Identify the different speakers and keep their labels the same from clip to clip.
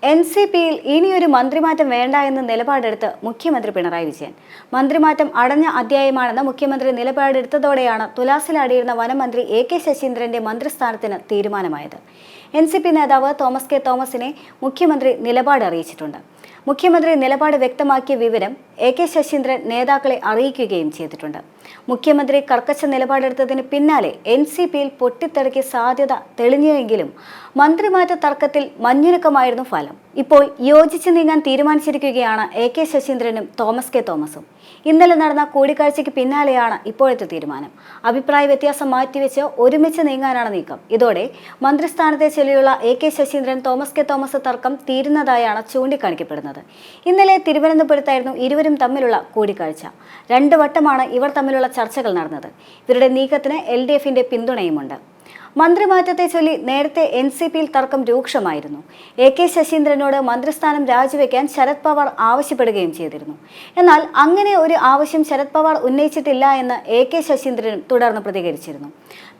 Speaker 1: എൻ.സി.പിയിൽ ഇനിയൊരു മന്ത്രിമാറ്റം വേണ്ട എന്ന നിലപാടെടുത്ത് മുഖ്യമന്ത്രി പിണറായി വിജയൻ. മന്ത്രിമാറ്റം അടഞ്ഞ അധ്യായമാണെന്ന് മുഖ്യമന്ത്രി നിലപാടെടുത്തതോടെയാണ് തുലാസിലാടിയിരുന്ന വനമന്ത്രി എ.കെ. ശശീന്ദ്രന്റെ മന്ത്രിസ്ഥാനത്തിന് തീരുമാനമായത്. എൻ.സി.പി നേതാവ് തോമസ് കെ തോമസിനെ മുഖ്യമന്ത്രി നിലപാട് അറിയിച്ചിട്ടുണ്ട്. മുഖ്യമന്ത്രി നിലപാട് വ്യക്തമാക്കിയ വിവരം എ.കെ. ശശീന്ദ്രൻ നേതാക്കളെ അറിയിക്കുകയും ചെയ്തിട്ടുണ്ട്. മുഖ്യമന്ത്രി കർക്കശ നിലപാടെടുത്തതിന് പിന്നാലെ എൻ.സി.പിയിൽ പൊട്ടിത്തെറിക്ക് സാധ്യത തെളിഞ്ഞുവെങ്കിലും മന്ത്രിമാറ്റ തർക്കത്തിൽ മഞ്ഞുരുക്കമായിരുന്നു ഫലം. ഇപ്പോൾ യോജിച്ച് നീങ്ങാൻ തീരുമാനിച്ചിരിക്കുകയാണ് എ.കെ. ശശീന്ദ്രനും തോമസ് കെ തോമസും. ഇന്നലെ നടന്ന കൂടിക്കാഴ്ചയ്ക്ക് പിന്നാലെയാണ് ഇപ്പോഴത്തെ തീരുമാനം. അഭിപ്രായ വ്യത്യാസം മാറ്റിവെച്ച് ഒരുമിച്ച് നീങ്ങാനാണ് നീക്കം. ഇതോടെ മന്ത്രിസ്ഥാനത്തെ ചൊല്ലിയുള്ള എ.കെ. ശശീന്ദ്രൻ തോമസ് കെ തോമസ് തർക്കം തീരുന്നതായാണ് ചൂണ്ടിക്കാണിക്കപ്പെടുന്നത്. ഇന്നലെ തിരുവനന്തപുരത്തായിരുന്നു ഇരുവരും തമ്മിലുള്ള കൂടിക്കാഴ്ച. 2 വട്ടമാണ് ഇവർ തമ്മിലുള്ള ചർച്ചകൾ നടന്നത്. ഇവരുടെ നീക്കത്തിന് LDFന്റെ പിന്തുണയുമുണ്ട്. മന്ത്രിമാറ്റത്തെ ചൊല്ലി നേരത്തെ എൻ.സി.പിയിൽ തർക്കം രൂക്ഷമായിരുന്നു. എ.കെ. ശശീന്ദ്രനോട് മന്ത്രിസ്ഥാനം രാജിവെക്കാൻ ശരത് പവാർ ആവശ്യപ്പെടുകയും ചെയ്തിരുന്നു. എന്നാൽ അങ്ങനെ ഒരു ആവശ്യം ശരത് പവാർ ഉന്നയിച്ചിട്ടില്ല എന്ന് എ.കെ. ശശീന്ദ്രനും തുടർന്ന് പ്രതികരിച്ചിരുന്നു.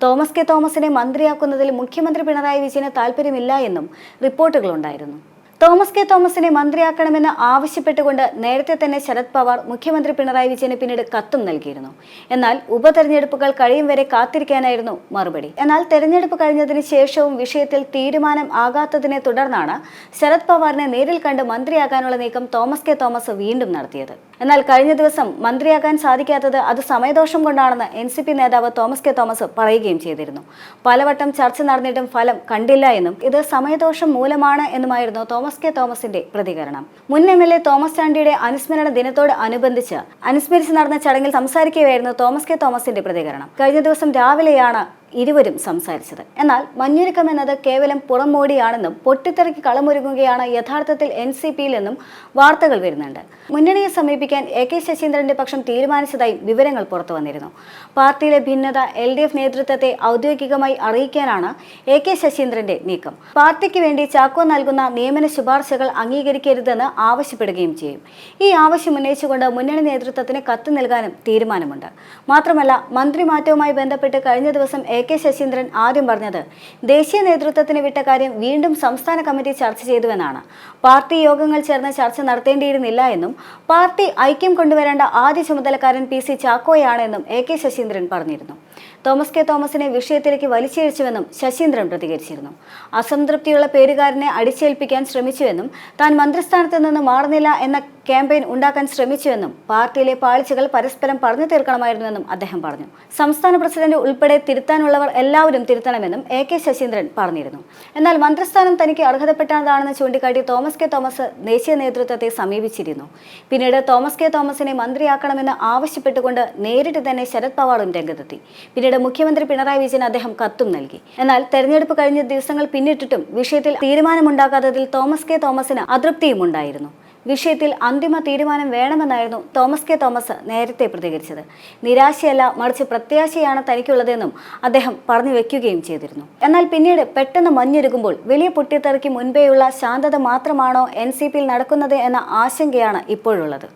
Speaker 1: തോമസ് കെ തോമസിനെ മന്ത്രിയാക്കുന്നതിൽ മുഖ്യമന്ത്രി പിണറായി വിജയന് താല്പര്യമില്ല എന്നും റിപ്പോർട്ടുകളുണ്ടായിരുന്നു. തോമസ് കെ തോമസിനെ മന്ത്രിയാക്കണമെന്ന് ആവശ്യപ്പെട്ടുകൊണ്ട് നേരത്തെ തന്നെ ശരത് പവാർ മുഖ്യമന്ത്രി പിണറായി വിജയന് പിന്നീട് കത്തും നൽകിയിരുന്നു. എന്നാൽ ഉപതെരഞ്ഞെടുപ്പുകൾ കഴിയും വരെ കാത്തിരിക്കാനായിരുന്നു മറുപടി. എന്നാൽ തെരഞ്ഞെടുപ്പ് കഴിഞ്ഞതിന് ശേഷവും വിഷയത്തിൽ തീരുമാനം ആകാത്തതിനെ തുടർന്നാണ് ശരത് പവാറിനെ നേരിൽ കണ്ട് മന്ത്രിയാകാനുള്ള നീക്കം തോമസ് കെ തോമസ് വീണ്ടും നടത്തിയത്. എന്നാൽ കഴിഞ്ഞ ദിവസം മന്ത്രിയാകാൻ സാധിക്കാത്തത് അത് സമയദോഷം കൊണ്ടാണെന്ന് എൻ.സി.പി നേതാവ് തോമസ് കെ തോമസ് പറയുകയും ചെയ്തിരുന്നു. പലവട്ടം ചർച്ച നടന്നിട്ടും ഫലം കണ്ടില്ല എന്നും ഇത് സമയദോഷം മൂലമാണ് എന്നുമായിരുന്നു തോമസ് കെ തോമസിന്റെ പ്രതികരണം. മുൻ MLA തോമസ് ചാണ്ടിയുടെ അനുസ്മരണ ദിനത്തോട് അനുബന്ധിച്ച് അനുസ്മരിച്ച് നടന്ന ചടങ്ങിൽ സംസാരിക്കുകയായിരുന്നു തോമസ് കെ തോമസിന്റെ പ്രതികരണം. കഴിഞ്ഞ ദിവസം രാവിലെയാണ് ഇരുവരും സംസാരിച്ചത്. എന്നാൽ മഞ്ഞുരുക്കം എന്നത് കേവലം പുറംമോടിയാണെന്നും പൊട്ടിത്തെറിക്ക് കളമൊരുങ്ങുകയാണ് യഥാർത്ഥത്തിൽ എൻ.സി.പിയിൽ എന്നും വാർത്തകൾ വരുന്നുണ്ട്. മുന്നണിയെ സമീപിക്കാൻ എ.കെ. ശശീന്ദ്രന്റെ പക്ഷം തീരുമാനിച്ചതായി വിവരങ്ങൾ പുറത്തു വന്നിരുന്നു. പാർട്ടിയിലെ ഭിന്നത LDF നേതൃത്വത്തെ ഔദ്യോഗികമായി അറിയിക്കാനാണ് എ.കെ. ശശീന്ദ്രന്റെ നീക്കം. പാർട്ടിക്ക് വേണ്ടി ചാക്കോ നൽകുന്ന നിയമന ശുപാർശകൾ അംഗീകരിക്കരുതെന്ന് ആവശ്യപ്പെടുകയും ചെയ്യും. ഈ ആവശ്യം ഉന്നയിച്ചുകൊണ്ട് മുന്നണി നേതൃത്വത്തിന് കത്ത് നൽകാനും തീരുമാനമുണ്ട്. മാത്രമല്ല, മന്ത്രിമാറ്റവുമായി ബന്ധപ്പെട്ട് കഴിഞ്ഞ ദിവസം എ.കെ. ശശീന്ദ്രൻ ആദ്യം പറഞ്ഞത് ദേശീയ നേതൃത്വത്തിന് വിട്ട കാര്യം വീണ്ടും സംസ്ഥാന കമ്മിറ്റി ചർച്ച ചെയ്തുവെന്നാണ്. പാർട്ടി യോഗങ്ങൾ ചേർന്ന് ചർച്ച നടത്തേണ്ടിയിരുന്നില്ല എന്നും പാർട്ടി ഐക്യം കൊണ്ടുവരേണ്ട ആദ്യ ചുമതലക്കാരൻ PC ചാക്കോയാണെന്നും എ.കെ. ശശീന്ദ്രൻ പറഞ്ഞിരുന്നു. തോമസ് കെ തോമസിനെ വിഷയത്തിലേക്ക് വലിച്ചിഴച്ചുവെന്നും ശശീന്ദ്രൻ പ്രതികരിച്ചിരുന്നു. അസംതൃപ്തിയുള്ള പേരുകാരനെ അടിച്ചേൽപ്പിക്കാൻ ശ്രമിച്ചുവെന്നും താൻ മന്ത്രിസ്ഥാനത്ത് നിന്ന് മാറുന്നില്ല എന്ന ക്യാമ്പയിൻ ഉണ്ടാക്കാൻ ശ്രമിച്ചുവെന്നും പാർട്ടിയിലെ പാളിച്ചകൾ പരസ്പരം പറഞ്ഞു തീർക്കണമായിരുന്നുവെന്നും അദ്ദേഹം പറഞ്ഞു. സംസ്ഥാന പ്രസിഡന്റ് ഉൾപ്പെടെ തിരുത്താനുള്ളവർ എല്ലാവരും തിരുത്തണമെന്നും എ.കെ. ശശീന്ദ്രൻ പറഞ്ഞിരുന്നു. എന്നാൽ മന്ത്രിസ്ഥാനം തനിക്ക് അർഹതപ്പെട്ടതാണെന്ന് ചൂണ്ടിക്കാട്ടി തോമസ് കെ തോമസ് ദേശീയ നേതൃത്വത്തെ സമീപിച്ചിരുന്നു. പിന്നീട് തോമസ് കെ തോമസിനെ മന്ത്രിയാക്കണമെന്ന് ആവശ്യപ്പെട്ടുകൊണ്ട് നേരിട്ട് തന്നെ ശരത് പവാറും രംഗത്തെത്തി. പിന്നീട് മുഖ്യമന്ത്രി പിണറായി വിജയൻ അദ്ദേഹം കത്തും നൽകി. എന്നാൽ തെരഞ്ഞെടുപ്പ് കഴിഞ്ഞ ദിവസങ്ങൾ പിന്നിട്ടിട്ടും വിഷയത്തിൽ തീരുമാനമുണ്ടാകാത്തതിൽ തോമസ് കെ തോമസിന് അതൃപ്തിയും ഉണ്ടായിരുന്നു. വിഷയത്തിൽ അന്തിമ തീരുമാനം വേണമെന്നായിരുന്നു തോമസ് കെ തോമസ് നേരത്തെ പ്രതികരിച്ചത്. നിരാശയല്ല, മറിച്ച് പ്രത്യാശയാണ് തനിക്കുള്ളതെന്നും അദ്ദേഹം പറഞ്ഞു വെക്കുകയും ചെയ്തിരുന്നു. എന്നാൽ പിന്നീട് പെട്ടെന്ന് മഞ്ഞുരുകുമ്പോൾ വലിയ പൊട്ടിത്തെറിക്ക് മുൻപേയുള്ള ശാന്തത മാത്രമാണോ എൻ.സി.പിയിൽ നടക്കുന്നത് എന്ന ആശങ്കയാണ് ഇപ്പോഴുള്ളത്.